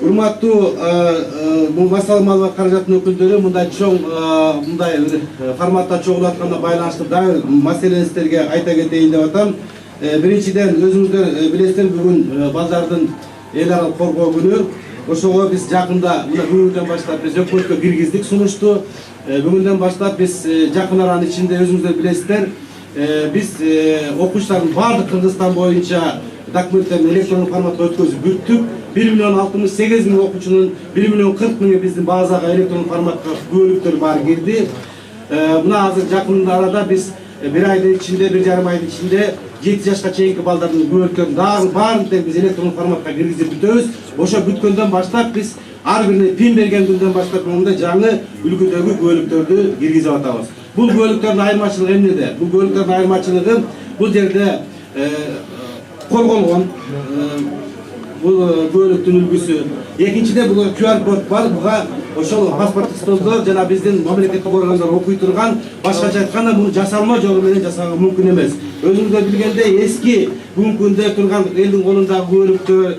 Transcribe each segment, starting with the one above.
Урматтуу массалык маалымат каражатынын өкүлдөрү, мындай чоң мындай форматта чогулуп атканда байланыштуу дагы маселени сиздерге айта кетейин деп атам. Биринчиден, өзүңүздөр билесиздер, бүгүн базардын эл аралык коргоо күнү. Ошого биз жакында мына бүгүндөн баштап биз өкмөткө киргиздик сунушту. Бүгүндөн баштап биз жакын аранын ичинде өзүңүздөр билесиздер, биз окуучулардын баардык Кыргызстан боюнча документтерин электрондук форматка өткөзүп бүттүк. 1.068.000 окуучунун 1.040.000 биздин базага электрондук форматка күбөлүктөр баары кирди. Мына азыр жакын арада биз bir ayдын ичинде, 1,5 айдын ичинде 7 жашка чейинки балдардын күбөлүктөрүн дагы баарын тең биз электрондук форматка киргизип бүтөбүз. Ошо бүткөндөн баштап биз ар бирине пин берген күндөн баштап мындай жаңы үлгүдөгү күбөлүктөрдү киргизип атабыз. Бул күбөлүктөрдүн айырмачылыгы эмнеде? Бул күбөлүктөрдүн айырмачылыгы бул жерде корголгон бул күбөлүктүн үлгүсү. Экинчиде бул QR код бар. Буга ошол паспорттук столдо жана биздин мамлекеттик органдар окуй турган, башкача айтканда муну жасалма жолу менен жасаганга мүмкүн эмес. Өзүңүздөр билгендей, эски бүгүнкү күндө турган элдин колундагы күбөлүктөр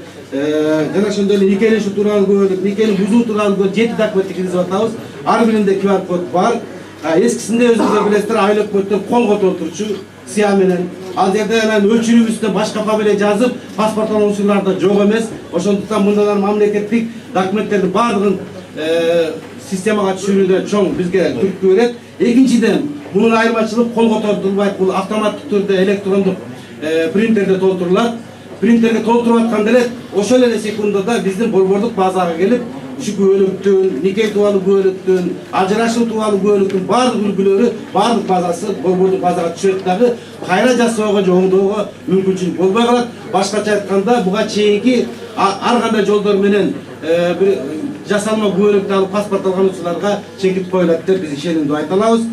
жана ошондой эле никелешип турган күбөлүк, никени бузуу турган 7 документти киргизип атабыз. Ар биринде QR код бар. Эскисинде өзүңүздөр билесиздер, айыл өкмөттөр колго толтурчу сыя менен. Ал жерде анан өчүрүү үстүнө башка фамилия жазып, паспорт алуучуларда жок эмес. Ошондуктан мындан мамлекеттик документтердин баардыгын системага түшүрүүдө чоң бизге түрткү берет. Экинчиден, мунун айырмачылык колго толтурулбайт, бул автоматтык түрдө электрондук принтерде толтурулат. Принтерге толтуруп атканда эле ошол эле секундада биздин борбордук базага келип, ушу күбөлүктүн, нике тууралуу күбөлүктүн, ажырашуу тууралуу күбөлүктүн баардык үлгүлөрү, баардык базасы борбордук базага түшөт дагы, кайра жасоого же оңдоого мүмкүнчүлүк болбой калат. Башкача айтканда, буга чейинки ар кандай жолдор менен жасалма күбөлүктү алып паспорт алган учурларга чекит коюлат деп биз ишенимдүү айта алабыз.